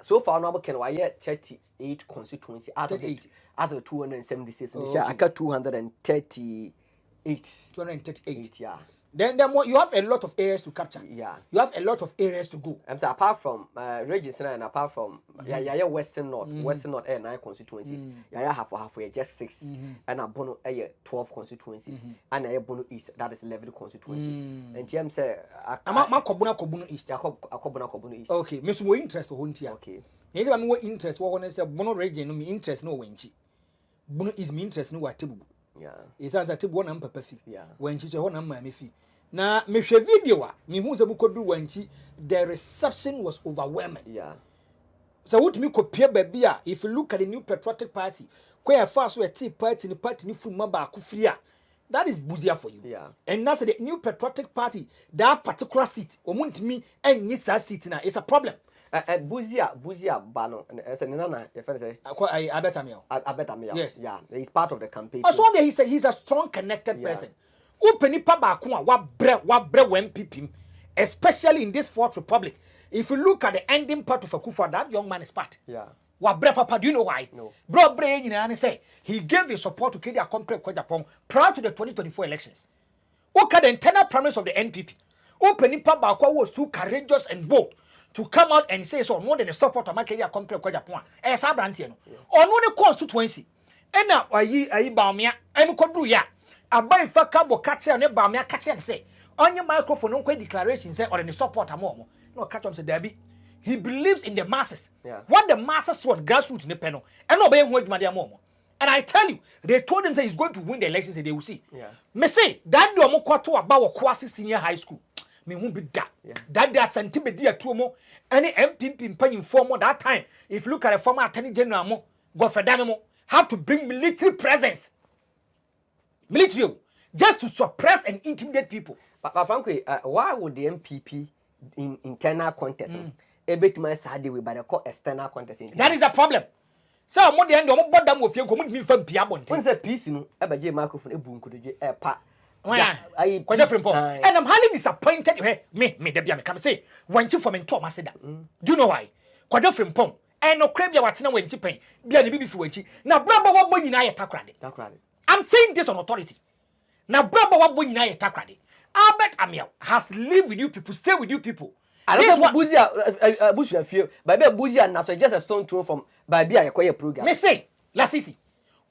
so far now can why 38 constituency out of 38 out of 276. I got 238. 238. Yeah. Then more, you have a lot of areas to capture. Yeah. You have a lot of areas to go. And so apart from regions and apart from Western North, Western North 9 constituencies. Half just 6. And a bono 12 constituencies. And a bono East, that is 11 constituencies. And TM say I'm Kobuna East. Kobuna East. Okay, Miss more interest for here. Okay. Neither more interest what when say bono region no me interest no wenchi. Bono is me interest no watibu. Yeah. It sounds like one am papa fi. Yeah. When she say one am my fi. Na me hwe video a me hu se bu kodu wanchi the reception was overwhelming. Yeah. So what me kopia baby a if you look at the new patriotic party, where fast we tea party ni fuma ba ku free a that is busier for you. Yeah. And that's the new patriotic party that particular seat omuntimi enyi sa seat na it's a problem. Buzia Bano, as an nana, if I say, I bet me. Yes, yeah, he's part of the campaign. Also, he said he's a strong connected person. Open it wa bre MPP, especially in this Fourth Republic. If you look at the ending part of Akufo, that young man is part. Yeah. Wa bre papa, do you know why? No. Bro bre and say he gave his support to Kenya Compre Kwajapong prior to the 2024 elections. Look at the internal premise of the NPP. Open it was too courageous and bold to come out and say so more than the support of Kenya Compre Kwajapong. Sabranti no. On one constituency. And now ayi baumia and kodu ya. Abai faka bo catch and baumia catch and say on your microphone on declaration say or the support among. No catch on say Debbie. He believes in the masses. Yeah. What the masses want grassroots in the panel. And obey what Madia Momo. And I tell you, they told him say he's going to win the elections and they will see. Yeah. Me say that do mo kwato about Kwasi senior high school. Me won't be that. Yeah. That there sentimedia to mo any MPP paying for more that time. If you look at the former attorney general mo go for them have to bring military presence. Military just to suppress and intimidate people. But frankly, why would the MPP in internal contest everything side way by the call external contest? That is a problem. So I'm the end of what them with you community from Piabon. When say peace no ebaje microphone ebun kudeje pa. I quite different point. And I'm highly disappointed. Me the be come say when you from into Maseda. Do you know why? Quite different point. And no crab ya watina when chipen. Be an bibi for wenchi. Na braba wa boy na ye takrade. I'm saying this on authority. Na braba wa boy na ye takrade. Albert Amiel has lived with you people, stay with you people. I don't know Buzia Bush feel. Baby Buzia and so just a stone throw from Baby a quiet program. Me say, Lasisi,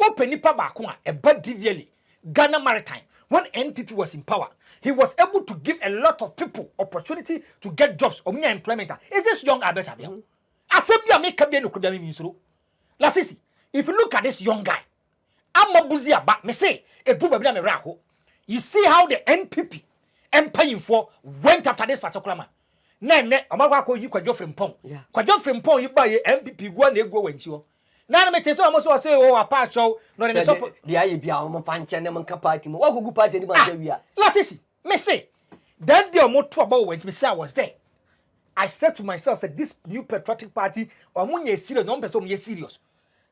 open nipa bakwa a bad devially. Ghana Maritime, when NPP was in power, he was able to give a lot of people opportunity to get jobs or mere employment. Is this young Albert Amiel? I said, "Be a make a no could be minsuru." Lasisi, if you look at this young guy, I'm a Buzia back. Me say, a do baby me raho. You see how the NPP paying for went after this particular man. Nene, Amako, you could go from Pong. Could go from Pong, you buy MPP one they go when you. Now, me tell you, almost say, oh, a part show, not in the support. The IBA, I'm fan channel, and party, what could party in my Let's see, me say, that day more trouble when me say I was there. I said to myself, said this new patriotic party, or when you serious, non person, you're serious.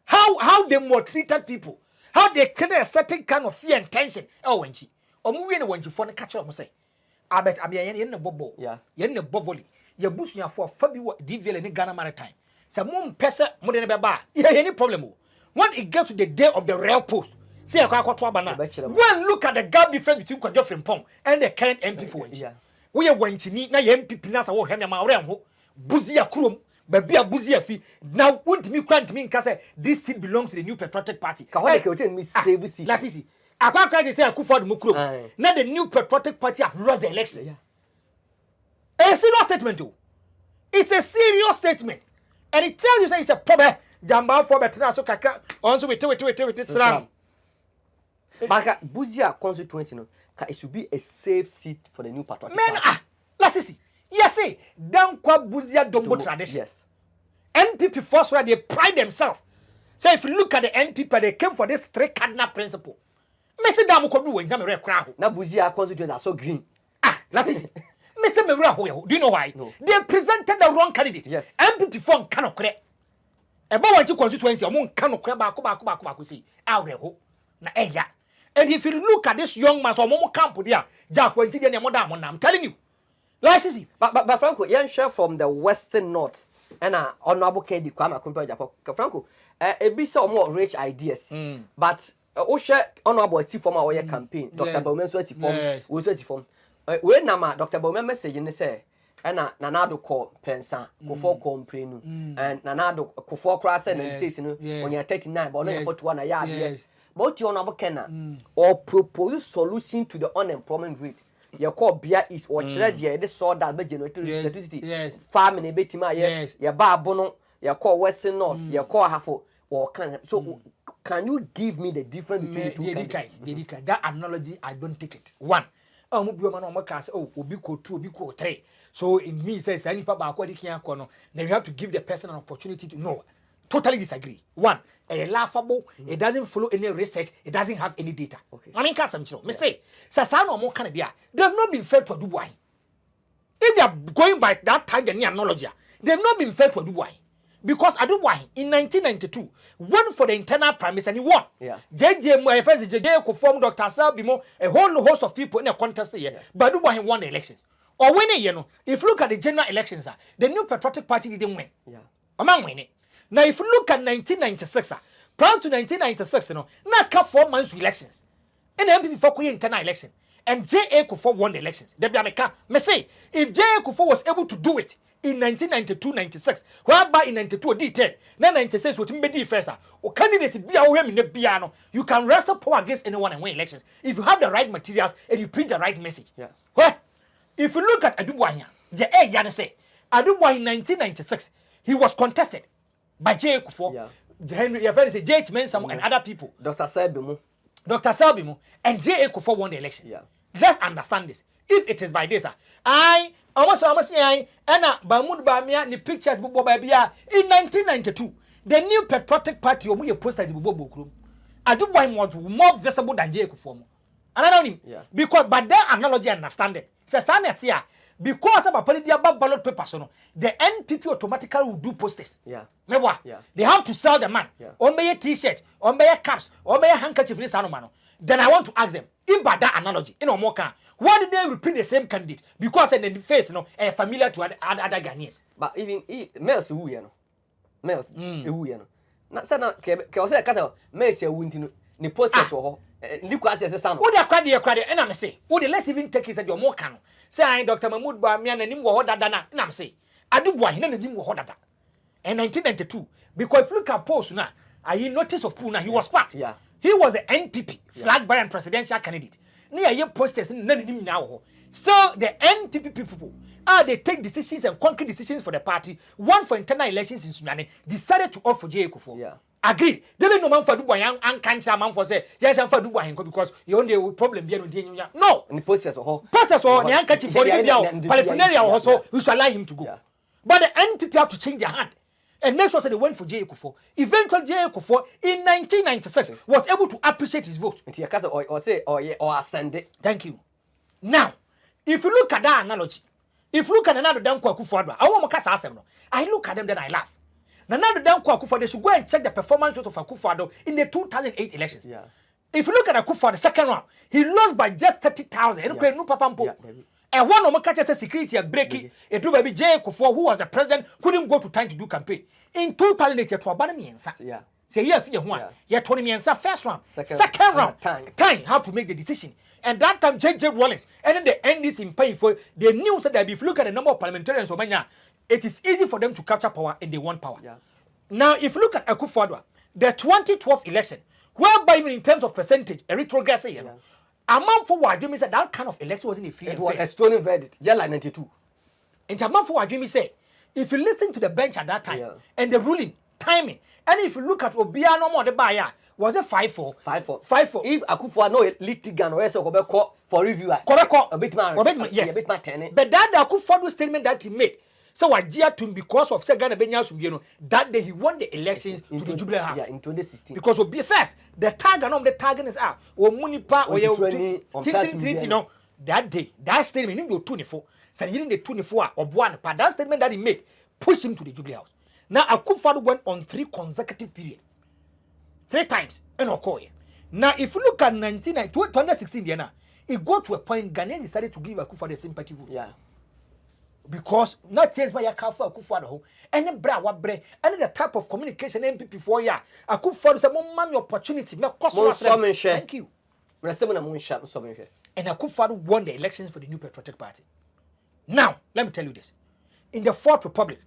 How they more treated people, how they create a certain kind of fear and tension. Oh, when she, or moving when you phone catch up, say. I bet I mean in the bubble. Yeah. Yen the bubble. Your bush for Fabi DVL in Ghana Maritime. Some moon pesa more than a bar. Yeah, any problem. When it gets to the day of the real post, say a quack banana. Well, look at the gap difference between Kwajo Frimpong and the current MP for it. Yeah. We are when to need na MP Nasa or Hemia Mauremo, Buzia Krum, but be a Buzia fee. Now, wouldn't me grant me in Casa, this seat belongs to the new patriotic party. Can me save a seat. Let's see. I can't say I could afford Mukuru. Now the new patriotic party have lost the election. Yeah. A serious statement, too. It's a serious statement. And it tells you that it's a problem. Jamba for better so kaka. Also, wait, this ram. Baka Buzia constituency, no, it should be a safe seat for the new patriotic party. Let's see. Yes, say, down kwa Buzia Dombo tradition. Yes. NPP first where they pride themselves. So if you look at the NPP, they came for this three cardinal principle. Mese da mo kodu when jam re kra ho na Buzia constituency are so green. Let's see. Mese me wura ho. Do you know why? No. They presented the wrong candidate. Yes. MPP form kan okre. E ba wanti constituency o mo kan okre ba ko see. Awre ho. Na eya. And if you look at this young man so mo camp there, Jack wanti dey na mo da mo na. I'm telling you. Let's see. But Franco, you share from the Western North and honorable KD Kwame Akumpa Japo Franco ebi say more rich ideas but o share honorable ti form our campaign Dr. Bauman so ti form we so ti form we na ma Dr. Bauman message ni say na nanado call pensa kofo comprenu and nanado kofo kra say na say no when you 39 but no 41 na ya ade but you honorable Kenna or propose solution to the unemployment rate your call beer is or chere de saw that be generate electricity farming e betima ye ba abono your call western north your call hafo or can so can you give me the difference between the two that analogy I don't take it. One mo bi o ma no mo ka say oh obi ko 2 obi ko 3 so it means say any pa ba akwa dikin akọ then you have to give the person an opportunity to know. Totally disagree. One, laughable, it doesn't follow any research, it doesn't have any data. Okay. I mean, me say, Sasano more can be they have not been fair to do why. If they are going by that target analogy, they have not been fair to do why. Because I do why in 1992, won for the internal premise and he won. Yeah. JJ, my friends, JJ could form Dr. Sabimo, a whole host of people in a contest here, but do why he won the elections. Or winning, you know, if you look at the general elections, the new Patriotic Party didn't win. Yeah. Among winning. Now, if you look at 1996, prior to 1996, you know, now 4 months elections. And then before we internal election. And J.A. Kufuor won the elections. Me say, if J.A. Kufuor was able to do it in 1992-96, whereby in 92 did 10, then 96 would be first. Or candidate be away in the piano. You can wrestle power against anyone and win elections if you have the right materials and you print the right message. Yeah. Well, if you look at Adubuanya, the A. Yana say, Adubuanya in 1996, he was contested by J.A. Kufuor, Henry, your friend say J.H. Mensah and other people. Dr. Selbimu and J.A. Kufuor won the election. Yeah. Let's understand this. If it is by this, I almost say Anna Bamud Bamia the pictures in 1992, the new Patriotic Party omu posted the Bobo. I do why was more visible than J.A. Kufuor. And I don't know because by that analogy understand it. It's a standard here. Because of a political ballot papers, the NPP automatically will do posters. Yeah. They have to sell the man. On my t-shirt, on my caps, on my handkerchief, then I want to ask them, if by that analogy, more can, why did they repeat the same candidate? Because in the face, familiar to other Ghanaians. But even males who males who na sana ke o say kata males ya wunti ni posters wo liquid access sound. Who dey kwade and I'm say, who dey let's even take it at your more can. Say I Dr. Mahmoud Bawumia nanim wo dada na I'm say. Adubuahi na nanim wo dada. In 1992 because if you look at post now, I notice of Puna he was part. Yeah. He was an NPP flag bearer and presidential candidate. Near your posters nanim now. So the NPP people they take decisions and concrete decisions for the party. One for internal elections in Sudan decided to opt for J.A. Kufuor. Yeah. Agreed. There no man for Dubai and can't man for say yes and for Dubai because you only problem be no. And the posters or the handkerchief for the California also we shall allow him to go. Yeah. But the NPP have to change their hand. And next was they went for J.A. Kufuor. Eventually J.A. Kufuor in 1996 was able to appreciate his vote. Or ascend it. Thank you. Now, if you look at that analogy, if you look at another Danko Akufo-Addo, I want to cast no. I look at them then I laugh. Another Danko Akufo-Addo, they should go and check the performance of Akufo-Addo in the 2008 elections. Yeah. If you look at Akufo-Addo, the second round, he lost by just 30,000. And one of my catches security and breaking it to baby J.A. Kufuor, who was the president, couldn't go to time to do campaign. In 2008, you had me and yeah. Say yes, you told me and first round, second round, time have to make the decision. And that time, J.J. Wallace, and then they end this in pain for the news that if you look at the number of parliamentarians, it is easy for them to capture power and they want power. Yeah. Now, if you look at Akufo-Addo, the 2012 election, whereby even in terms of percentage, a retrogressing, amount for what Jimmy said that kind of election wasn't a free. It was a stolen verdict, just like 92. And amount for what Jimmy said, if you listen to the bench at that time and the ruling, timing, and if you look at Obiano more the buyer, was it 5-4? 5-4. If Akufo no litigant or so go call for review, correct a bit man, yes, a bit man. But that the Akufo statement that he made, so I jeer to him because of Segana Benyas, that day he won the elections to the Jubilee House. Yeah, in 2016. Because of first, the target on the target is out, or Munipa, or you know, that day, that statement in the 24, said he in the 24 of one, but that statement that he made pushed him to the Jubilee House. Now Akufo went on 3 consecutive periods. 3 times in Okoye. Now, if you look at 2016, it got to a point Ghanaians decided to give Akufo the sympathy vote. Yeah. because not change my Akafa Akufo any bra what bre any the type of communication MPP for ya Akufo say mo mam opportunity me cost thank you and Akufo won the elections for the New Patriotic Party. Now let me tell you this, in the Fourth Republic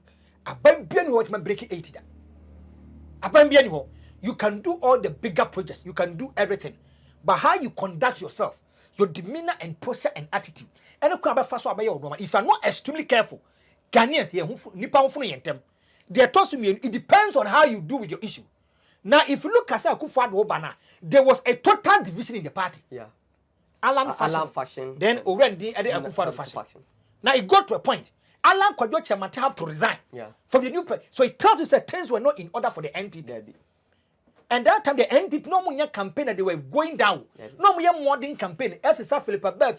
abambian what man break 80 da abambian you can do all the bigger projects, you can do everything, but how you conduct yourself, your demeanor and posture and attitude. And if you are not extremely careful, Ghanaians here, it depends on how you do with your issue. Now, if you look at Akufo-Addo Obana, there was a total division in the party. Yeah. Alan fashion. Then already Akufo-Addo fashion. Now it got to a point. Alan Kwadwo Chairman have to resign from the new party. So it tells us that things were not in order for the NPP. And that time the NPP no more campaign and they were going down. No more modern campaign. As a Philip Abel,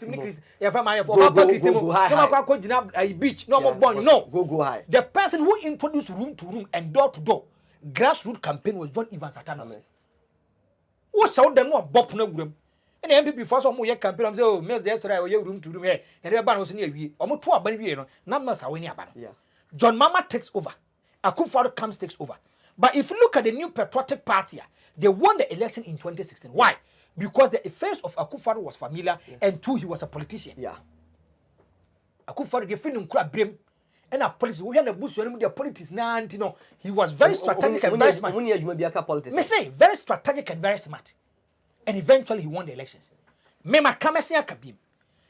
beach, no more born. No, go high. The person who introduced room to room and door to door grassroots campaign was John Evans Satanas. What's out there? No Bob program. And the NPP first one more campaign. I'm saying, oh, Miss, there's room to room here. And everybody was near you. Almost 2 hours, you know, not much away near. John Mama takes over. Akufo-Addo comes takes over. But if you look at the New Patriotic Party, they won the election in 2016. Why? Because the face of Akufo-Addo was familiar, and 2, he was a politician. Akufo-Addo, the film crab brim, and a politics. We had a boost when the politics now, you know, he was very strategic and very smart. Me say very strategic and very smart, and eventually he won the elections. Mema Kamesia Kabim.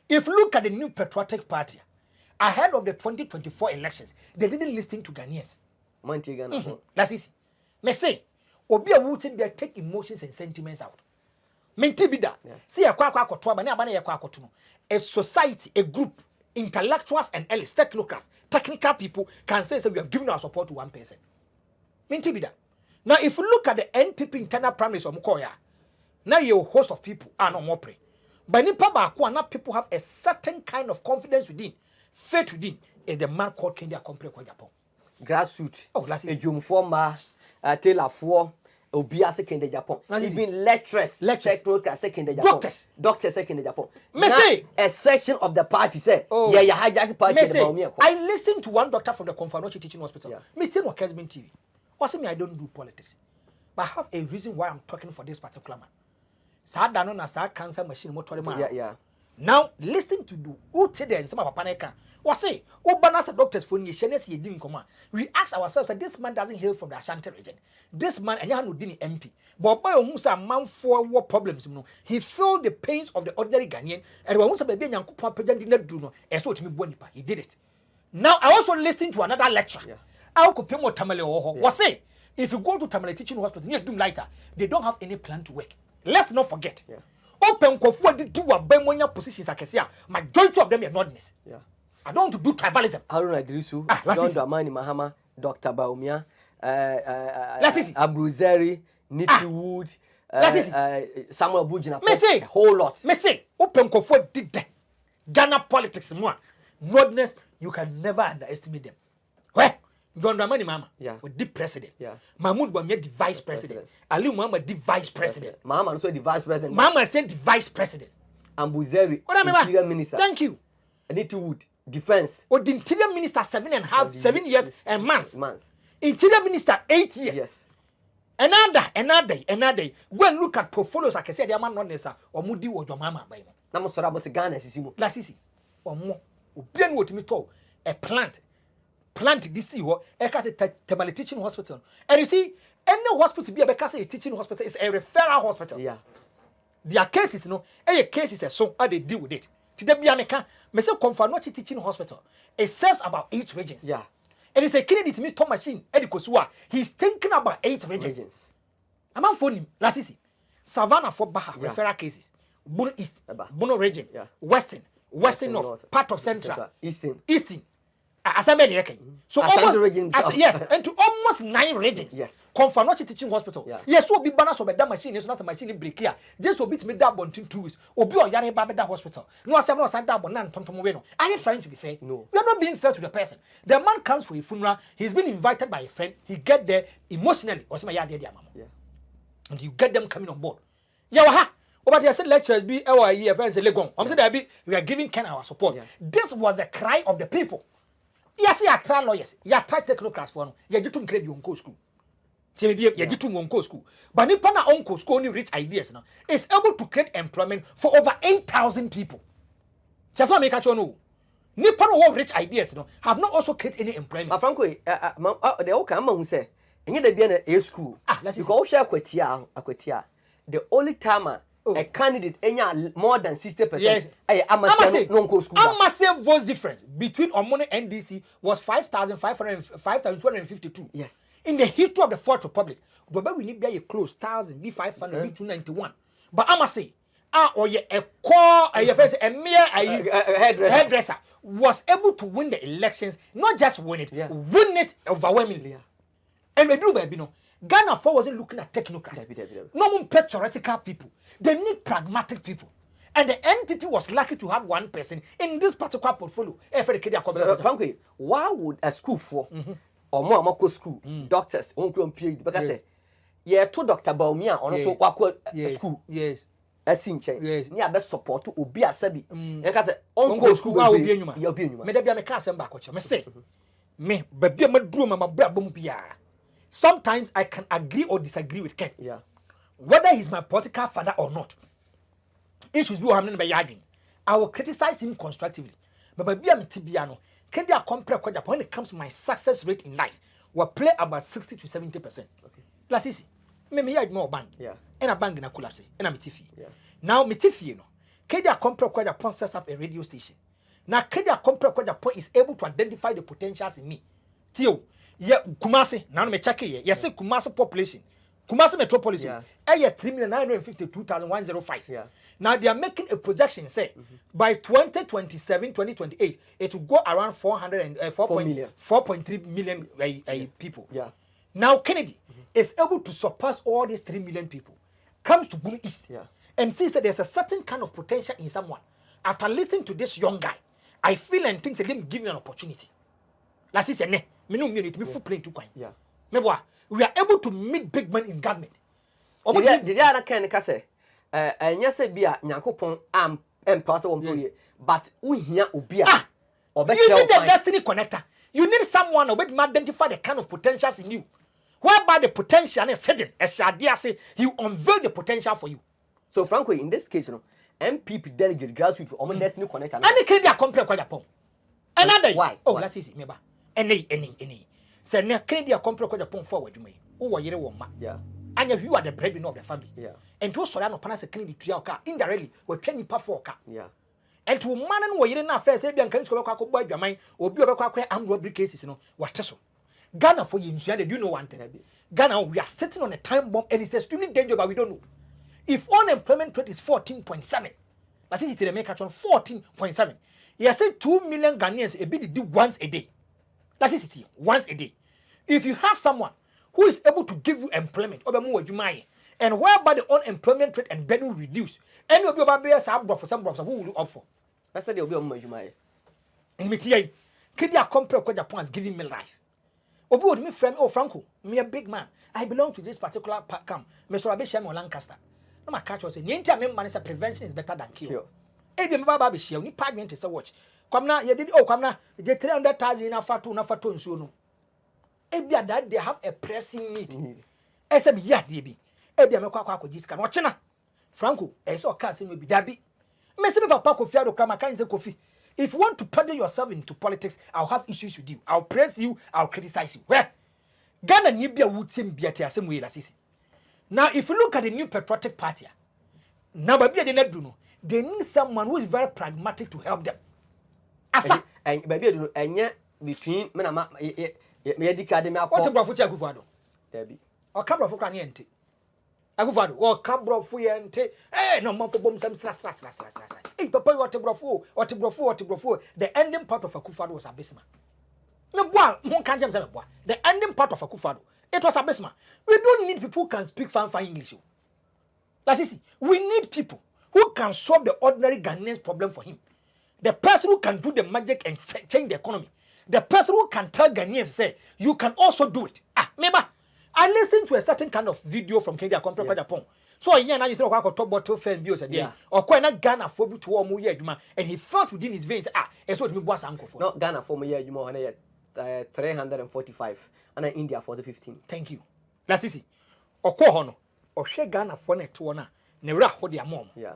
If you look at the New Patriotic Party, ahead of the 2024 elections, they didn't listen to Ghanaians. That's easy. Me say, obi a wouldn't be take emotions and sentiments out. Menti bida. See a kwa kotoa na bana ya kwa kotono. A society, a group, intellectuals and elites, technocrats, technical people can say we have given our support to one person. Menti bida. Now if you look at the NPP internal primaries of Mukoya, now you're a host of people are no more pray. But nipa ba now people have a certain kind of confidence within, faith within, is the man called Kenya Compre kwa Japan. Grassroots. Oh, last year. Ejumforma, Taylor for Obia second in Japan. Even lecturers, technocrats second in Japan. Doctors second in Japan. Say a section of the party say, you hijack party. I listened to one doctor from the Confanochi Teaching Hospital. Me tell no Kesman TV. What's me? I don't do politics, but I have a reason why I'm talking for this particular man. Sad dano na sad cancer machine motor man. Yeah. Now listen to do Uti and some of Paneka. What say? Obanasa doctors for Nishanes Yedim Koma. We ask ourselves that this man doesn't hail from the Ashanti region. This man and Yanu Dini MP. But by Musa man for war problems, you know. He felt the pains of the ordinary Ghanaian, and when Musa Baby and Kupa did not do no, and so to me Bonipa. He did it. Now I also listened to another lecture. I'll compare more Tamale or what say? If you go to Tamale Teaching Hospital near Doom Lighter, they don't have any plan to work. Let's not forget. Open Kofu did do a Bemonia positions I can see. Majority of them are nordness. I don't want to do tribalism. Haruna Idrisu, John Dramani Mahama, Dr. Baumia, Abruzeri, Niti Wood, Samuel Bujina. Me say a whole lot. Me say open Kofu did that. Ghana politics more. Nordness, you can never underestimate them. Where? John Dramani Mahama, with the president. Mahmoud Bawumia the vice president. Ali Muhammad the vice president. Mahama also the vice president. Mahama said the vice president. Abruzeri, interior minister. Thank you. Niti Wood. Defense. Or the interior minister 7 years and months. Interior minister 8 years. Yes. Another. Go and look at portfolios. I can say they are not necessary. Or Mudi or your mama by me. Namo sorabo se Ghana sisimu. La sisi. Or more. Obian what me told. A plant this year. Temale Teaching Hospital. And you see, any hospital be a Bekasi teaching hospital is a referral hospital. Their cases, any cases so how they deal with it. Today be American. Me say Confanochi Teaching Hospital. It serves about 8 regions. And it's a credit to me to machine. He's thinking about 8 regions. I'm on phone him. Last see. Savannah for Baha referral cases. Bono East, Bono region, Western North, part of Central, Eastern. So almost, yes, and to almost 9 regions. Confanochi Teaching Hospital. Yes, so be banners of that machine is not a machine break here. Just will beat me that one 2 weeks. Obi or Yare Babeda Hospital. No, I said no, Santa Bonan Tontomoveno. Are you trying to be fair? No. We are not being fair to the person. The man comes for a funeral. He's been invited by a friend. He get there emotionally. Or some and you get them coming on board. Yawaha. But I said lecturers be our year friends Legon. I'm saying we are giving Ken our support. This was the cry of the people. Yes, you attract lawyers, you attract technocrats for no. You get to credit your school. You get to one school. But nipa na uncle school only rich ideas now is able to create employment for over 8,000 people. Just want make sure no. Nipa no rich ideas no have not also created any employment. But frankly, the okay am who say enye dey be na a school. Because share akwatia. The only time a candidate enya more than 60%. Yes. Amase no go school. Amase votes difference between Omone NDC was 5,252. Yes. In the history of the Fourth Republic, we need be a close 1,000, be 500, be 291. But Amase, or a core, a mere hairdresser was able to win the elections, not just win it, win it overwhelmingly. And we do, baby, no. Ghana 4 wasn't looking at technocrats. No more theoretical people. They need pragmatic people. And the NPP was lucky to have one person in this particular portfolio. Frankly, why would a school for or more school doctors won't go on PhD? Because I say, yeah, two Dr. Baumia on also school. Yes. As in change. Yes. Near best support to be a sabi. And got the uncle school will be in your opinion. Maybe I'm a class and back, what you say. Me, but be a madroom, my brabum pia. Sometimes I can agree or disagree with Ken. Yeah. Whether he's my political father or not. Issues we have by Yagin. I will criticize him constructively. But by being Tibiano, can they compare when it comes to my success rate in life? Will play about 60 to 70%. Okay. Let's see. Maybe I more bank. Yeah. And a bank in a collapse. And I'm Tiffy. Yeah. Now, Tiffy, you know, can they compare when Japan sets up a radio station? Now, can they compare when Japan is able to identify the potentials in me? Tio, yeah, Kumasi, now me check here. Yes, Kumasi population. Kumasi metropolis. Yeah. 3,952,105. Yeah. Now they are making a projection, say, by 2027, 2028, it will go around 4.3 million people. Yeah. Now Kennedy is able to surpass all these 3 million people, comes to Boom East, and sees that there's a certain kind of potential in someone. After listening to this young guy, I feel and think that them give me an opportunity. Like he said, me no me full plane too kind. Yeah. We are able to meet big men in government. Did you can say? And yes, be a Yankopon am part of but we here ubia. You need the destiny connector. You need someone who will identify the kind of potentials in you. Whereby the potential is hidden, as Shadia say, he will unveil the potential for you. So, frankly, in this case, you know, MPP delegates grassroots or destiny connector. And they can't compare quite upon. Another why? Oh, let's see, maybe. Any. Say, near Canada compare quite upon forward, you may. Oh, you're a woman. Yeah. And you are the breadwinner of the family. Yeah. And to Solano Panas a Kennedy to your car indirectly will train you for car. Yeah. And to man and what you didn't have first, Sabian can score a boy, your mind, or be a quack and robbery cases, you know, what so. Ghana for you, you know one thing. Ghana, we are sitting on a time bomb and it's extremely dangerous, but we don't know. If unemployment rate is 14.7, let's see, they make on 14.7. You say 2 million Ghanaians a bit do once a day. Let's see, once a day. If you have someone who is able to give you employment, and whereby the unemployment rate and burden will reduce, and you'll be about some brothers who will look up for. I said, you'll be on my Jumai. And me, can you compare what the points giving me life? Obi would me friend, oh Franco, me a big man. I belong to this particular camp. Mr. Abisham or Lancaster. No, my catch was saying, the entire man is prevention is better than cure. If you remember Babisham, you pay me to say watch. Come now, you did, oh, come now, you 300,000 in a fatu, and so no. If that they have a pressing need. SM ya DB. If you make a discount, watch na. Franco, I saw casting will be dabi. Messi papa Kofi Ado come and say Kofi. If you want to paddle yourself into politics, I'll have issues with you. I'll praise you, I'll criticize you. Where? Ghana need be a wood team be at the same way as this. Now, if you look at the new patriotic party, now baby they need to know. They need someone who is very pragmatic to help them. Asa and baby do enya between me na me di card me akọ. What about Fuchi Akufo-Addo? Debi. O ka brofo kra ne ente. Akufo-Addo, o ka brofo ye ente. No man for bom sam sras. Hey papa what brofo. The ending part of Akufo-Addo was abysmal. Me boa, who can jam say boa. The ending part of Akufo-Addo, it was abysmal. We don't need people who can speak fine English. Let's see. We need people who can solve the ordinary Ghanaians problem for him. The person who can do the magic and change the economy. The person who can tell Ghanaians, say, you can also do it. Remember, I listened to a certain kind of video from Kenya compared to Japan. So now you say, "I got top bottle fan bills again." Or quite not Ghana for to all more and he felt within his veins, it's what me was uncle for. Not Ghana for me, you more yet. 345 and India 40-15. Thank you. Let's see. Okohono. Oshe Ghana for net one. Never hold your mom. Yeah.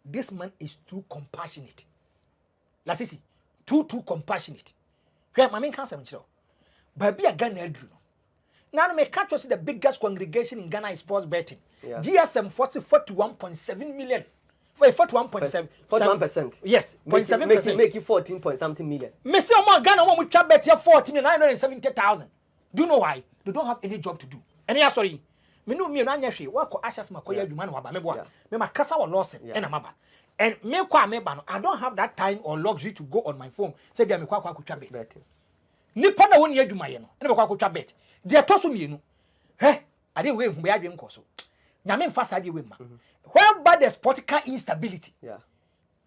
This man is too compassionate. Let's see. Too compassionate. Where my main cancer, but be a Ghana Edru. Now me catch us the biggest congregation in Ghana is sports betting. Yeah. GSM 41.7 million. For 41.7. 41%. Yes. 0.7%. Make you 14 point something million. Mr. Omar Ghana one with trap bet here 14,970,000. Do you know why? They don't have any job to do. And yeah, sorry. Me no me na nyahwe wa ko asha ma koya adwuma no waba me boa. Me ma kasa wa loss and amaba. And me kwa me ba no I don't have that time or luxury to go on my phone. Say bia me kwa akotwa bet. Nipa na woni adwuma ye no. Na be kwa akotwa bet. De toso mienu. He, ade we hu be adwe nkoso. Nyame mfa sa de we ma. Whereby there's political instability. Yeah.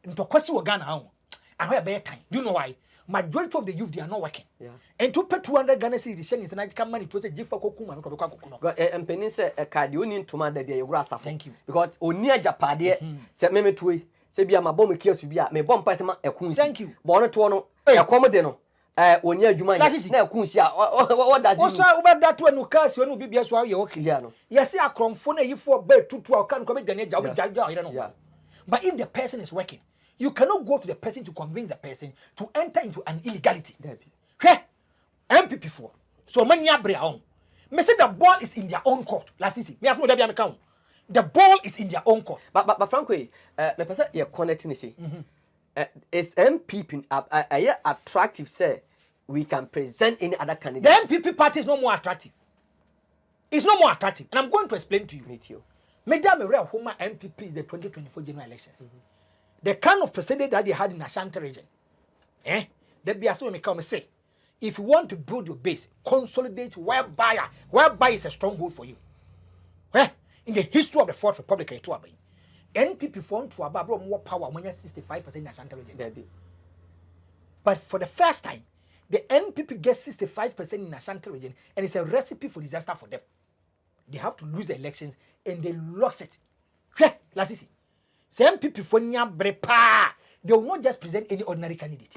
Ntokwasi wo Ghana ho. And where be time. Do you know why? Majority of the youth they are not working. Yeah. And to pay 200 Ghana cedis share international money to say give for kokuma no kwa kokuno. God empeni say e card you need to man there you go asafo. Thank you. Because oni ajapade say me tuwe say bia ma bom kiasu bia me bom pa say ma ekun. Thank you. Bo no to no ekom de no oni adwuma na ekun si a what does it mean? So over that one no case onu bibia so you okay. Yeah no. Yes see akromfo na yifo be tutu a kan ko be dwane ja you know. Yeah. But if the person is working, you cannot go to the person to convince the person to enter into an illegality. Hey, MPP4. So many abre on. Me say the ball is in their own court. Last season, me ask me that be account. The ball is in their own court. But frankly, me person you connecting say. Is MPP attractive say we can present any other candidate. The MPP party is no more attractive. It's no more attractive. And I'm going to explain to you. Me too. Madam Real Homa MPP is the 2024 general elections. The kind of president that they had in Ashanti region. That be as we come and say, if you want to build your base, consolidate whereby is a stronghold for you. In the history of the Fourth Republic, NPP formed to about more power when you're 65% in Ashanti region. But for the first time, the NPP gets 65% in Ashanti region, and it's a recipe for disaster for them. They have to lose the elections, and they lost it. Let's see. So MPP for brepa, they will not just present any ordinary candidate.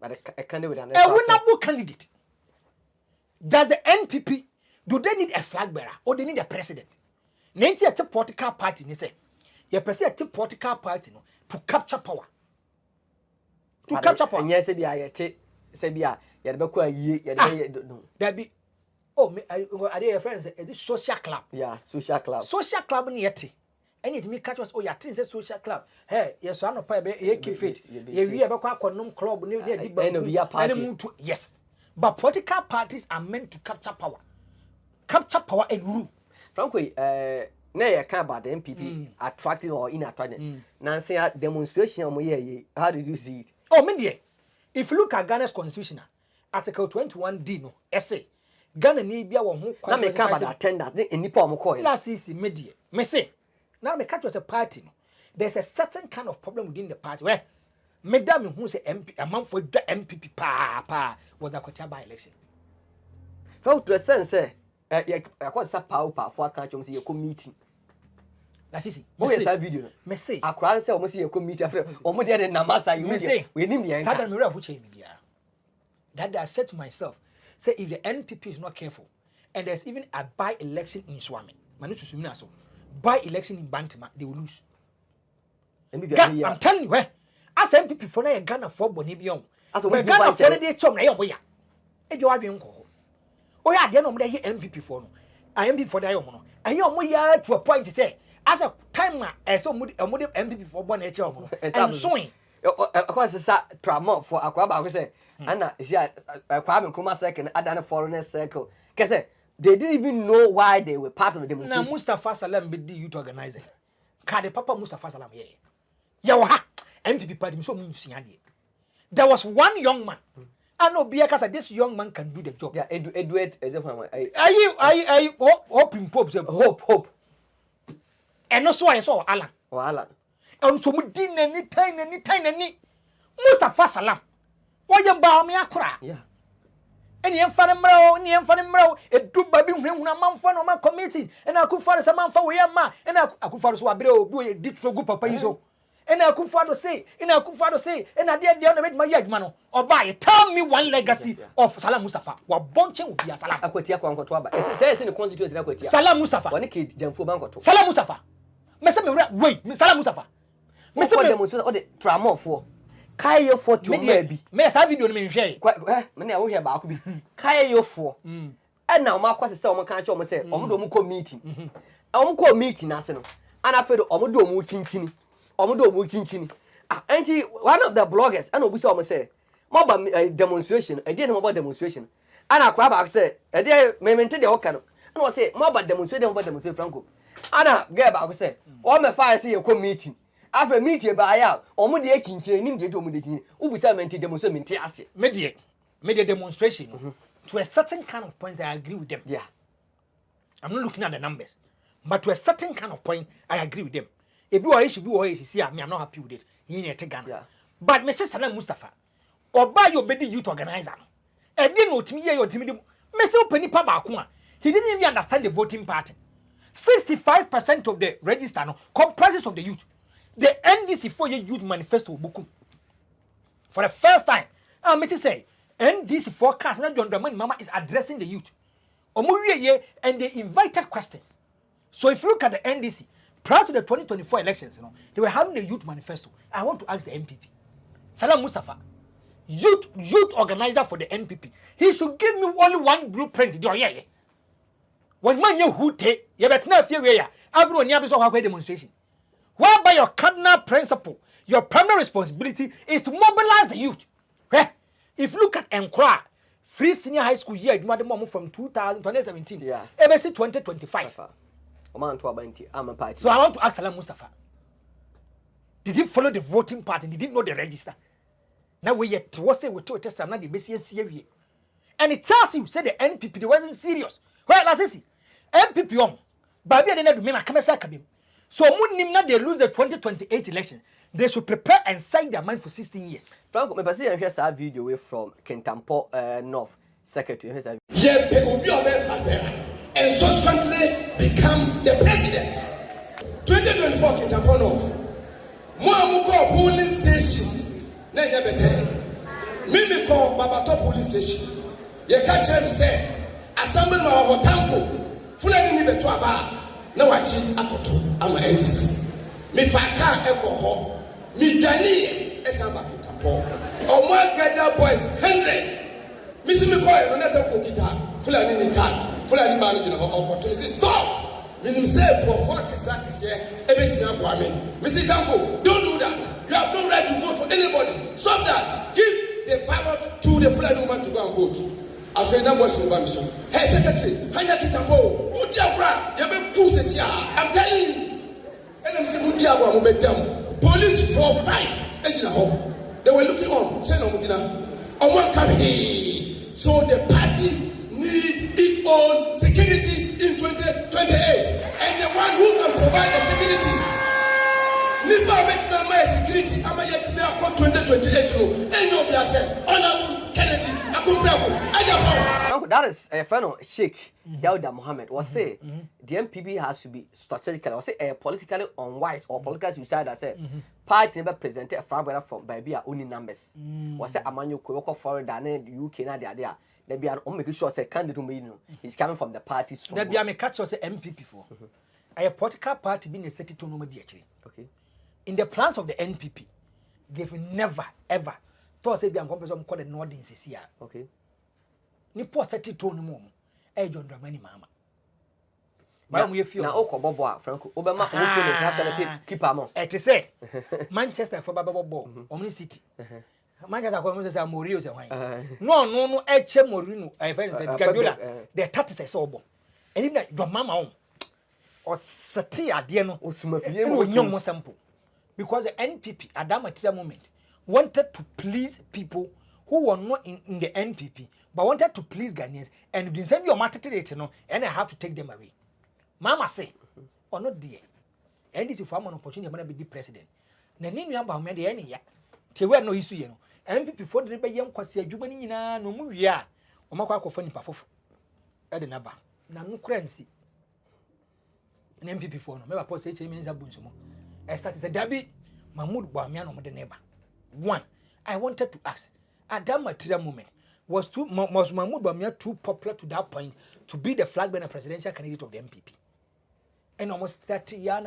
But a candidate a winnable candidate. Does the NPP, do they need a flag bearer or they need a president? Nancy a political party, they say. You present a political party to capture power. To capture power. And yes, Sebia, there be. Oh, are they friends? Is this social club? Yeah, social club. Social club in yeti. And it me catch us. Oh, yeah, things a social club. Hey, yes, I know. Pay keep it. We have a quack club near party. Yes, but political parties are meant to capture power and rule. Frankly, nay, can't about the MPP attracted or inattracted. Nancy demonstration. How did you see it? Oh, Mindy, if you look at Ghana's constitution, Article 21D, no essay. Ghana need be our who can't make about attendant in Nippon McCoy. Last is media. Me say, now me catch was a party. There's a certain kind of problem within the party where Madam who say MP a month for the MPP pa was a quarter by election. For to a sense, say, I quite sa power for a country see a meeting. Last is most of that video. Me say, I cried say almost see a committee after almost there in Namasa. You say, we need the Southern Mirror who change media. That I said to myself. Say if the NPP is not careful, and there's even a by-election in Swami, by-election in Bantama, they will lose. I'm telling you, as NPP for now, Ghana for Bonibion, as we Ghana for the chum, if you are being called. Oh, yeah, then I'm there NPP for no. I am before the Iomono. And you're more to a point to say, as a timer, as a moody NPP for Bonnet, and swing. Of course, it's a trauma for Aquaba, we say. Anna is here a Kwame Kuma second, Adana foreigner circle. Because they didn't even know why they were part of the demonstration. Now, Mustafa Salam be the youth organizer. Kade Papa Mustafa Salam, Yawa, MPP party, so there was one young man. I know because this young man can do the job. Yeah, Edward, are you hoping popes? Hope. And also I saw Alan. Oh, Alan. And so we didn't any time. Mustafa Salam. Why you bow me akra? Yeah. And you mro, a do baby when a man for no man committee, and I could follow some man for we ma, and I could follow so a bro, do a deep so good papa so. ena Akufo-Addo say ena Akufo-Addo say ena de on make my adwuma no oba tell me one legacy of Salam Mustafa wa bonche obi Salam akwati akwankoto aba say the constituency akwati Salam Mustafa woni ke jamfo bankoto Salam Mustafa me say me wait Salam Mustafa me say me demonstrate all the tramofo kai yo for to ma bi me sa video no me hwe me na wo hwe ba ko bi kai yo for na o ma kwase say o ma kan che o mo say o mo do mo ko meeting o mo ko meeting na se no ana fe do o mo do mo chinchini anti one of the bloggers and obi say o mo say mo ba demonstration e dey no mo demonstration ana kwa ba say e dey me mente dey o ka no na o say mo ba demonstration Franco ana get ba ko say o me fa say e ko meeting afa meeting ba ya o mo dey chinchini nim dey do mo dey chinchini ubi say mente demonstration mente ase me dey demonstration to a certain kind of point I agree with them. Yeah. I'm not looking at the numbers. But to a certain kind of point, I agree with them. If you are issue, I'm not happy with it. You need to Ghana. Yeah. But Mr. Salam Mustafa, or by your baby youth organizer, and didn't know to me your timid Mr. Penny Pabakuma. He didn't even understand the voting pattern. 65% of the register comprises of the youth. The NDC 4-year youth manifesto book. For the first time, I'm going to say, NDC forecast now John Dramani Mama is addressing the youth. And they invited questions. So if you look at the NDC, prior to the 2024 elections, they were having a youth manifesto. I want to ask the NPP. Salam Mustafa, youth organizer for the NPP. He should give me only one blueprint. When man you who take, you better not fear where everyone near so have a demonstration. Whereby your cardinal principle, your primary responsibility is to mobilize the youth. If you look at Nkra, free senior high school year, you made from 2017, yeah, ever since 2025. So I want to ask Salam Mustafa, did he follow the voting party? Did he know the register? Now we yet to say we told us now the BCS, and it tells you, say the NPP, they wasn't serious. Well, as I see, NPP but they didn't do me. So they lose the 2028 election. They should prepare and sign their mind for 16 years. Franco, me pasi hear that video away from Kentampo North Secretary. And subsequently become the president. 2024 Kentampo North. Mo police station. Na ye bete. Me call Babato police station. Ye catch him say, assemble ma hotanko. Fulani ni beto aba. Na wachi akoto ama NDC. Me faka ekoho. Me dani esaba Kentampo. Omo gada boys 100. Me see me call no na ko kita. Fulani ni kan. Fulani man gina opportunity. Stop. Meaning say for everything Mr. Tanko, don't do that. You have no right to vote for anybody. Stop that. Give the power to the Fulani woman to go and vote. Hey secretary, Hanya Kitambo, I'm telling you. And I'm saying police for 5 they were looking on. So the party needs its own security in 2028, and the one who can provide the security. Nipa betina my security. Ama yet me akọ 2028 no. Enyo bi ase. Honorable Kennedy Akubrabo. Ajabo. That is a fellow Sheikh Dauda Mohammed was say the MPP has to be strategically or say politically unwise or politically suicide as say party never presented a fragment from baby only numbers. Was say Amanyo Koko Florida and the UK na there. They be making sure say candidate is coming from the party. They be a catch us MPP for. A political party being a city to no actually. Okay. In the plans of the NPP, they've never ever thought say be an company called the Northern CCR. Okay. Ni poor city to no more. John Dramani Mama. But we feel now Okobobo Franco Obama open keep am. To say Manchester for Babo Omni City. Manchester for Moses Morio say why. No Eche Morino I find say Guardiola the 30 say so bon. And if that Mama or sati ade no osumafie no nyom sample because the NPP at that material moment wanted to please people who were not in the NPP but wanted to please Ghanaians and didn't send your matter no and I have to take them away. Mama say or not dear and this is for an opportunity to be the president na ninu aba me de ene ya te we no isu ye no NPP for the be yam kwase adwuma ni nyina no mu wi a o makwa akofo nipa fofo e de na ba na no kransi NPP for no me ba post HM Menza Bunsumo. I started say Dabi Mahmoud Bawumia no the neighbor. One, I wanted to ask, at that material moment, was Mahmoud Bawumia too popular to that point to be the flag bearer presidential candidate of the MPP? And almost 30 years,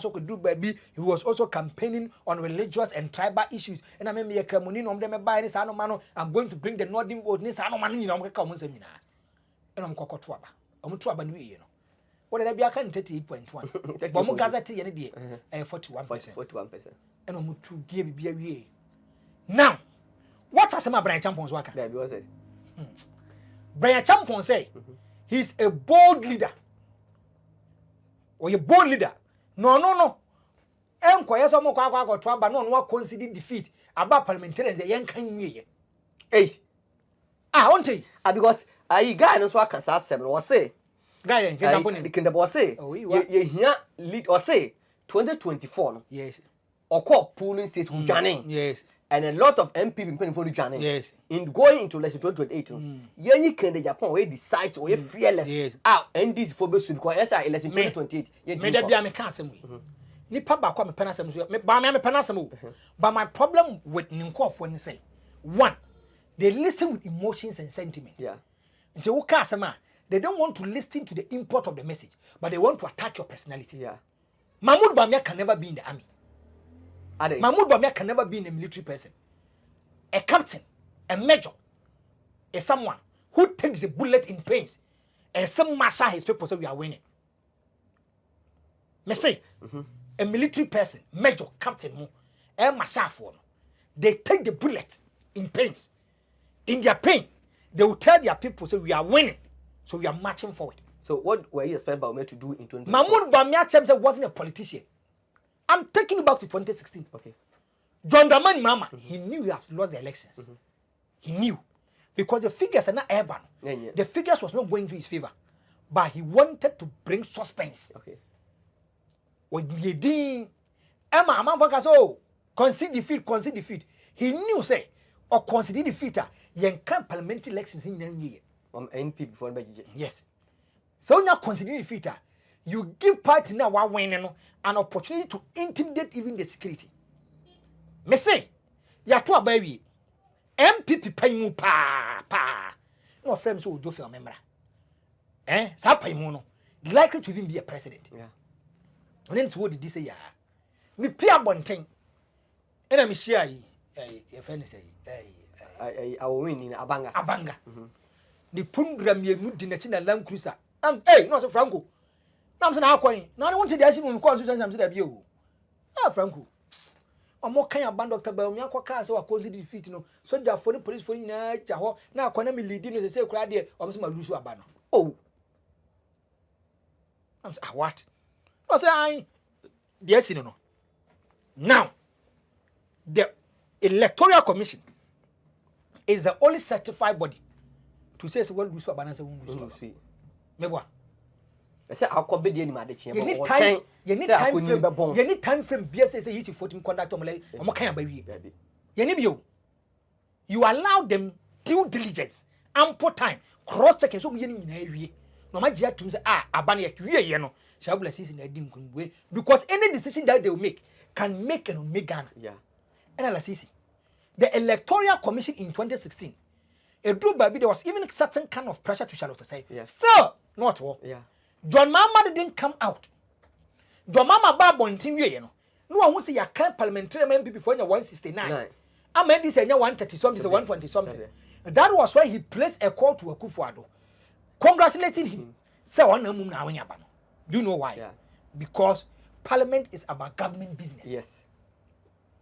so could do baby. He was also campaigning on religious and tribal issues. And I mean, I'm going to bring the northern vote. And I'm Cocotuaba. I'm Tuaba New Year. What did I be? I can't 38.1. But Mugazati any day, 41%. 41%. And I'm to give a now, what has my Brian Champons work? There was it. Brian Champon say he's a bold leader. Or a bold leader. No. Enquire some more to but no consider defeat about parliamentarians the young can ye. Hey. Won't he? Because I guy no so can say or say. Guy can the boss say. You hear lead or say 2024. Yes. Or call polling states who joining. Yes. And a lot of MPP paying for the journey. Yes. In going into election 2028, you can the Japan where decides or you fearless. Yes. And this for because election 2028. May there be a cancer. Nipa ba kwa me penasem so me ba me penasem. But my problem with Ninkof when say one, they listen with emotions and sentiment. Yeah. And so they don't want to listen to the import of the message, but they want to attack your personality. Yeah. Mahmoud Bawumia can never be in the army. Ade. Mahmoud Bawumia can never be in a military person. A captain, a major, is someone who takes a bullet in pains and some marshal his people so we are winning. Me say, a military person, major, captain, and marshal for they take the bullet in pains. In their pain, they will tell their people so we are winning, so we are marching forward. So what were you expecting Bawumia to do in 2024? Mahmoud Bawumia wasn't a politician. I'm taking you back to 2016. Okay. John Dramani Mahama, he knew he has lost the elections. He knew. Because the figures are not urban. Yeah. The figures was not going to his favor. But he wanted to bring suspense. Okay. When he did, Emma Amamfaka so concede defeat. He knew, say, or concede defeat, yen can parliamentary elections in the year. NP before the budget. Yes. So now concede defeat, you give party now one winning an opportunity to intimidate even the security. Me say, ya to abawi MPP pay mu pa. No friends who do feel member. Sa pay mu no likely to even be a president. Yeah. And then what did he say ya? Me pia bonten. And me share your friend say I will win in Abanga. The program ye mu di na chi na Land Cruiser. Hey, no so Franco. Now I'm saying how coin. Now I want to see when call so I'm say that be you. Franco. Omo kan ya Dr. Bawumia kwa car so akozi defeat no. Soldier for the police for na ja ho. Na akwana me lead no say kura de omo say ma lose aba no. Oh. I'm say what? I say yes no. Now the Electoral Commission is the only certified body to say what lose aba na say won lose. Mebo. I say I'll be the animal the chamber. You need time frame BSA say you 14 conduct omo kan abawi. You need you allow them due diligence, ample time, cross checking so we nyina awie. No ma gia tum say aba na ye no. Shabula season na dim kunwe because any decision that they will make can make and make Ghana. Yeah. And LCC. The Electoral Commission in 2016 there was even a certain kind of pressure to Charlotte to say, still not war. Yeah. John Mama didn't come out. John Mama Babontin, you know. No one will say you can't parliamentary MP before 169. I mean, this is 130 something, 120 something. That was why he placed a call to Akufo-Addo, congratulating him. Say, do you know why? Yeah. Because Parliament is about government business. Yes.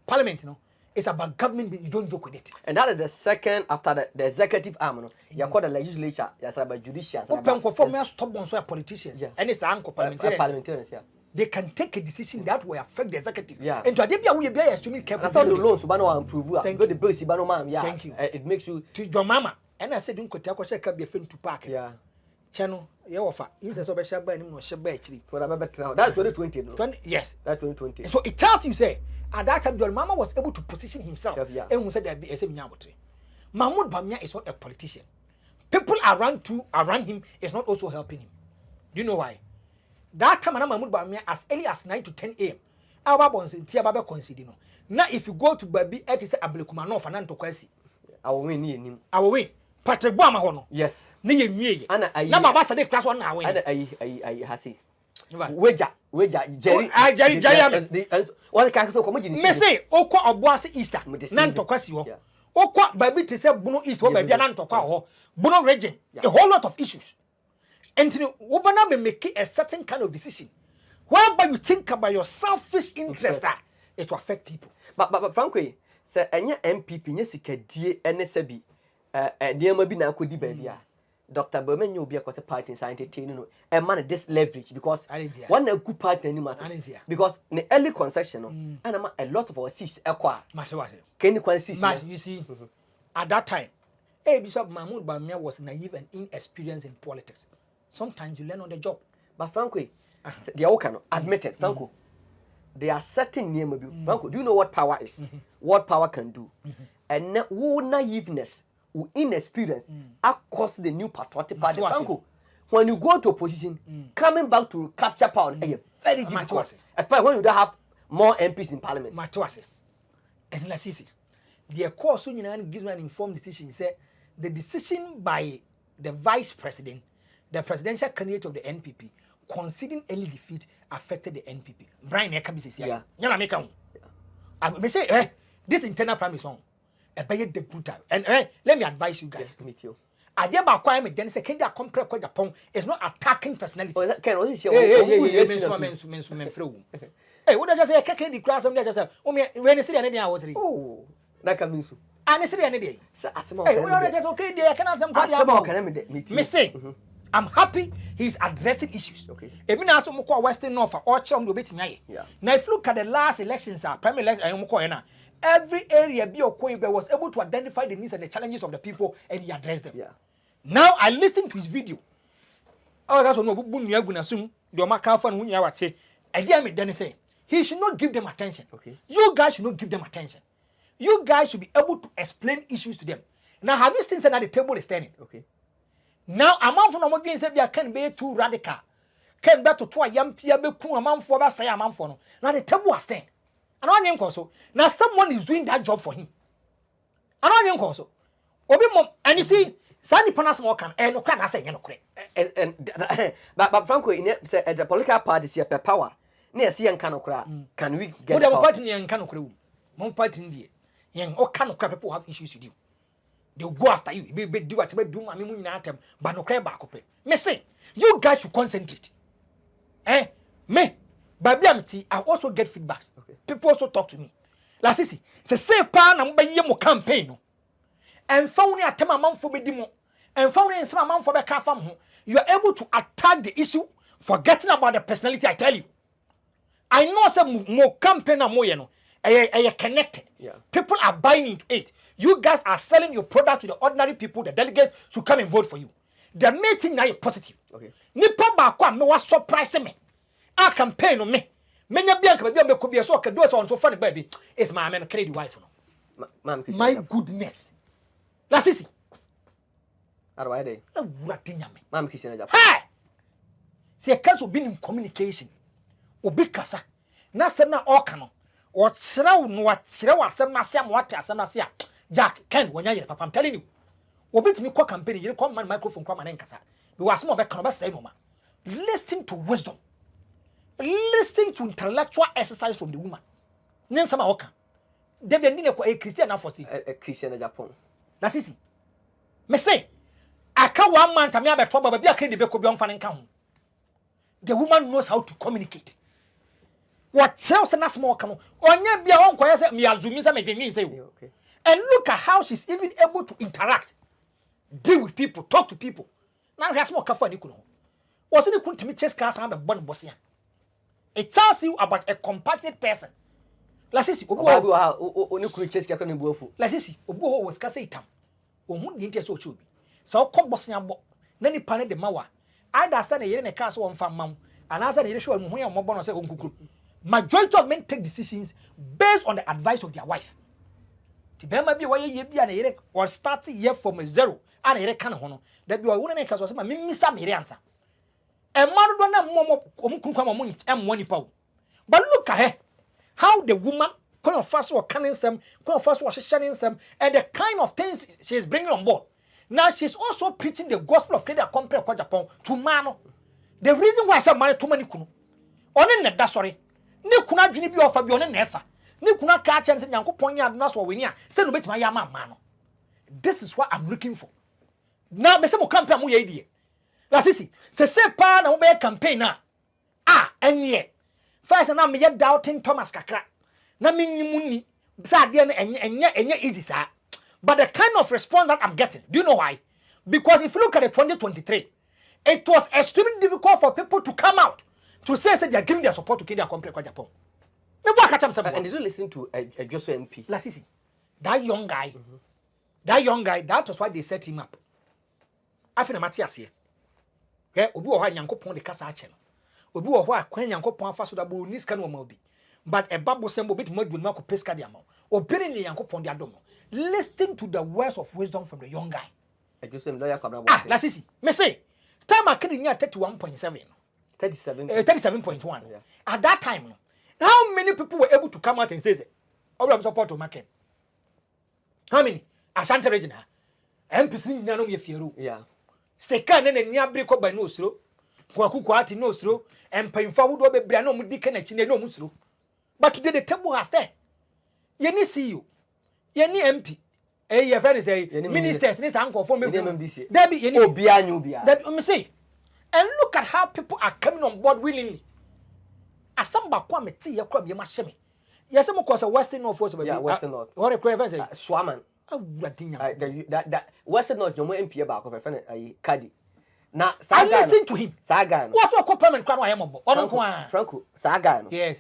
Parliament, you know, it's about government business. You don't joke with it. And that is the second after the executive arm. No? You call the legislature, you about judicial. Open conform stop on so politicians. Yeah. And it's uncle parliamentarians. Yeah. They can take a decision that will affect the executive. Yeah. And to Adebia we be extremely careful. That's all the loans Subano improve. Thank you. The bills Subano ma'am. Yeah. Thank you. It makes you to your mama. And I said don't ko be friend to park. Yeah. Channel you offer. Instead of shaba no shaba actually. That's 2020. No? 20 yes. That's 2020. So it tells you say at that time, John Mama was able to position himself. Yeah. And we said that be Mahmoud Bawumia is not a politician. People around him is not also helping him. Do you know why? that time na Mahmoud Bawumia as early as 9 to 10 a.m. Our bonds in Tia Baba consider no. Now if you go to Babi, it is Ablekuma no Fananto Kwesi. I will win him. I will win. Patrick Bama hono. Yes. Ni ye. Ana na baba say class 1 na win. Ana I hasi. Weja Jerry. Jerry. One can so come me say okwa oboase Easter. Na ntokwasi ho. Okwa Babi te say Bono East wo Babi na ntokwa ho. Bono region. A whole lot of issues. And you know, me make a certain kind of decision. Whereby you think about your selfish interest, it will affect people. But frankly, say any MPP nye sika die ene se bi niam bi na akodi ba bia. Dr. Berman you be a quarter party in entertaining no a man this leverage because one a good party any matter because the early concession no and a lot of our seats ekwa. Can you consider you see at that time Bishop Mahmoud Bawumia was naive and inexperienced in politics. Sometimes you learn on the job. But frankly, they all can admit it. Franco, there are certain names. Franco, do you know what power is? What power can do? And who naiveness, who inexperience, across the new patriotic party. Franco, when you go to opposition, coming back to capture power, is very difficult. Especially when you don't have more MPs in parliament. And let's see, the course soon gives an informed decision. Say the decision by the vice president, the presidential candidate of the NPP, conceding early defeat affected the NPP. Brian Ekabi says, yeah, I may say, this internal premise on a bay de brutal. And let me advise you guys. Meet you. I dare by quiet, then say, can you compare Japan is not attacking personality. Can only say, hey, what does I say? I can't declare some letters. When you see any I was reading. Oh, that can mean so. And it's any day. Hey, what does okay? There can have some party. Me say. I'm happy he's addressing issues. Okay. Even as we go Western North or Chom do bit me. Now if you look at the last elections, primary election, every area was able to identify the needs and the challenges of the people and he addressed them. Now I listened to his video. Oh, that's what no bunny assume the Macafan when you are say. I dare me then say he should not give them attention. Okay. You guys should not give them attention. You guys should be able to explain issues to them. Now have you seen that the table is standing? Okay. Now, a man from American said, "I can be too radical. Can be to a young Pia Beku, a man for us, say a man for no. Now the table was staying. And I am also. Now someone is doing that job for him. And I am also. And you see, Sandy Panas Mokan, and no can I say, but Franco, in the political party, see a power. Near see and can we get a party and canoe crew? One party in the young or canoe people have issues with you. They'll go after you. Be do what they do. I mean, but no crab back up. Me say, you guys should concentrate. Me, Babiamity, I also get feedbacks. Okay. People also talk to me. La sisi, say pan and buy your campaign. And found a tema man for bedimo. And found in some man for the car farm. You are able to attack the issue, forgetting about the personality. I tell you, I know some more campaign and more, you know. Are connected. Yeah. People are buying into it. You guys are selling your product to the ordinary people. The delegates should come and vote for you. The meeting now is positive. Okay. Nipa ba kwa me was surprise me. A campaign on me. Menya bianca baby me could be so can do so on so funny baby. It's my man crazy wife no. My goodness. La sisi. Arwa dey. Ewurade me. Mam kisi na hey! Se cancel being in communication. Obi kasa. Na se na oka no. O tsiraw no atsiraw asem na se am wate asem na se a. Jack, Ken, when you're papa, I'm telling you. Obit me call campaign, you come my microphone, come and kasa. We was more back say no man. Listen to wisdom. Listen to intellectual exercise from the woman. Name some oka. They be need a Christian now for see. A Christian in Japan. That's easy. Me say, I can't 1 month I'm about trouble, but I can't be could be on fan count. The woman knows how to communicate. What tells and small come on. Onya be on quiet me azumi me say. Okay. And look at how she's even able to interact, deal with people, talk to people. Now he has more careful than you could know. Wasn't it to me chest class and the bun bossian? It tells you about a compassionate person. Let's see, only could chase Captain Bufu. Let's see, Obo was Cassaitam. Or moon the interest so should be. So come bossian, Nanny Pane de Mawa. I send a year in a castle on farm mount, and as a show and when more bonus on cuckoo. Majority of men take decisions based on the advice of their wife. Bema bi waye ye bia na yere or start year from zero ana yere kan ho no da bi wa wona na kaso ma mimisa mere ansa A man do na money power. But look at her. How the woman kind of fast or canning some, kind of fast was shining some, and the kind of things she's bringing on board. Now she's also preaching the gospel of Kenya compared to Japan to Mano. The reason why I said money too many kunu. Only that sorry. Ni kuna dwini bi ofa bi one nefa. Ni kuna ka cha nse Nyankopon ya na so we ni a say no betima ya ma no. This is what I'm looking for. Now me say mo campaign mo ye die. La sisi, se pa na mo be campaign na. Enye. First na me ye doubting Thomas kakra. Na me nyimuni. Sa de na enye easy sa. But the kind of response that I'm getting, do you know why? Because if you look at the 2023, it was extremely difficult for people to come out to say they are giving their support to Kenya Company kwa Japan. And they don't listen to a Joshua MP. La sisi, that young guy, that was why they set him up. Afina Matias here. Okay, obi wo ha Nyankopon de kasa ache no. Obi wo ho akwan Nyankopon afa so da bo ni sika no ma obi. But a babo sembo bit mo dwuma ko peska de ama. Obi ni Nyankopon de adom no. Listen to the words of wisdom from the young guy. I just am lawyer Kabra. La sisi, me say, time akini nya 31.7. 37.1. Yeah. At that time, no, how many people were able to come out and say, "Oh, support to Maken"? How many? Asante Regina, MPC nyano me fieru. Yeah. Steka ne nya breko by no sro. Kwaku kwati no sro. Empayimfa wo do be bra no mu dike na chi ne no mu sro. But today the table has there. Ye ni CEO. Ye ni MP. Your friend is a ministers ni sanko for me. Debi ye ni obia nyubia. That me say. And look at how people are coming on board willingly. Asamba kwa meti ya kwa me mahye. Yes, mo cause Western North force yeah, Western North. What the crave say? Swaman. That Western North your MP back of a friend Kadi. Na I listen to him. Saga. What's what parliament kwa no ayemo? Ono kwa. Franco Saga. Yes.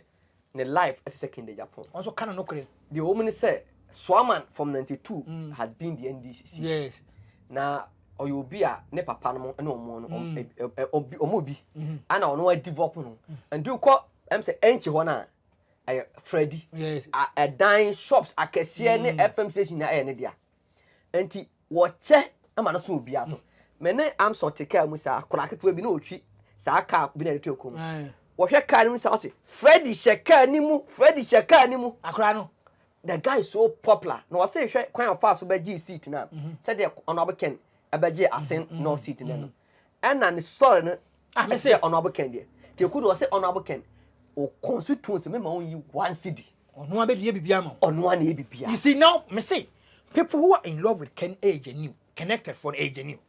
The life at second day Japan. Also kana no kre. The woman say Swaman from 92 has been the NDC. Yes. Na oyobia ne papa no no mo no omobi ana ono wa develop no and do call say enchi ho na Freddy. Yes. A dine shops akese ne FM station na ne dia. Enti wo che ama no so obia so. Me ne am so take am sa akora keto bi na otwi sa aka bi na reto kom. Wo hwe car ni sa say Freddy sheka ni mu akora no. The guy is so popular. No say hwe kwan of fast be G seat na. Say the honorable Ken abaje asen no seat na. And an story no me say honorable Ken there. They could say honorable Ken o constituency me ma on you one city. Ono abedie bibia ma. Ono an e bibia. You see now me say people who are in love with Ken age and new connected for age and new.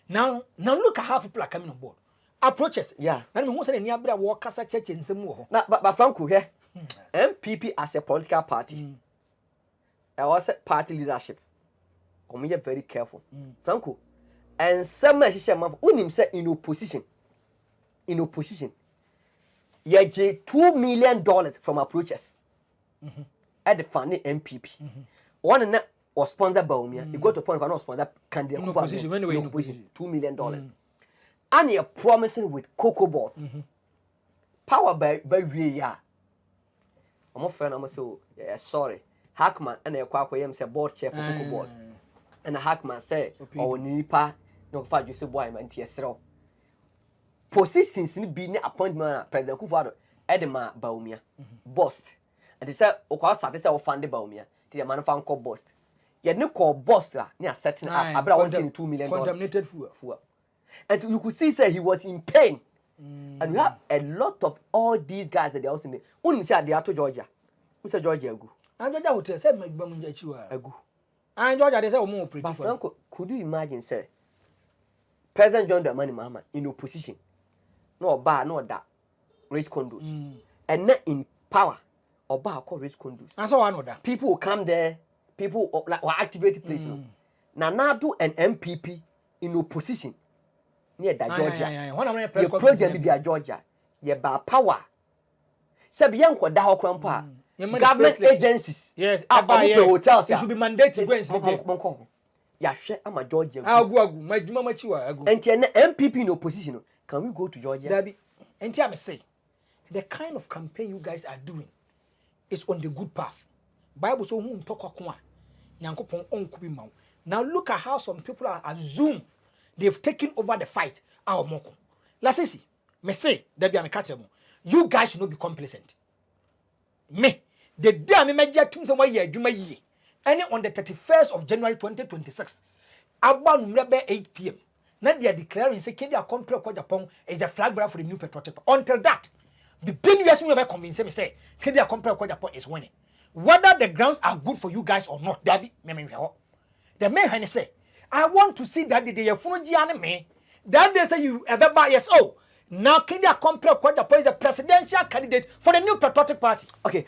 Now look at how people are coming on board. Approaches. Yeah. Na me hu say ni abra wo kasa church nsem wo ho. Na but Franco here. MPP as a political party. I was party leadership. Omo very careful. Franco. And some share man unim say in opposition. You get $2 million from approaches. At the funding MPP. One and that was sponsored by Umia. You got to point for no sponsor candidate. In opposition, $2 million. And you're promising with Cocoa Board. Power by Ria. I'm friend, I'm so sorry. Hackman and a quack say board chair for Cocoa Board. And a Hackman say, oh, Nipa, no far you say, boy, man, TSL. Positions in being appointment President Kufado, Edema Baumia, Bost. And they said, Oka started to fund the Baumia, the man found called Bost. Yet no call Bost near setting up about $2 million. Contaminated food. And you could see, say he was in pain. And we have a lot of all these guys that they also made. Only say they are to Georgia. Mr. Georgia Agu. And Georgia Hotel said, Agu. And Georgia, they say, more pretty. But Franco, could you imagine, sir? President John Dramani Mahama in opposition. No bar, no that. Rich condos. And not in power. Or bar called rich condos. And so I know that. People will come there. People will activate the place. Now do an MPP in opposition. Near that Georgia. You president be a Georgia. You by power. Sabian ko da ho krampa. Government agencies. Yes, hotels. It should be mandated to go and sleep. Ya hwe ama Georgia. Agu majuma machiwa agu. Enti na MPP in opposition. Can we go to Georgia? Dabi. Enti am say the kind of campaign you guys are doing is on the good path. Bible so hu ntokoko a Nyankopon onkubi maw. Now look at how some people are assume they've taken over the fight. Our moko. Lasisi, Me say, there be a catch them. You guys should not be complacent. Me, the day I made your team somewhere year, do my year. And on the 31st of January 2026, about 8 p.m. Now they are declaring say Kenya Compre Kwa Japan is a flag bearer for the new patriotic. Until that, the big US me convince me say Kenya Compre Kwa Japan is winning. Whether the grounds are good for you guys or not, Dabi, the man say, I want to see that the day you me. That they say you ever buy yes. Oh, now Kenya Compre Kwa Japan is a presidential candidate for the new patriotic party. Okay,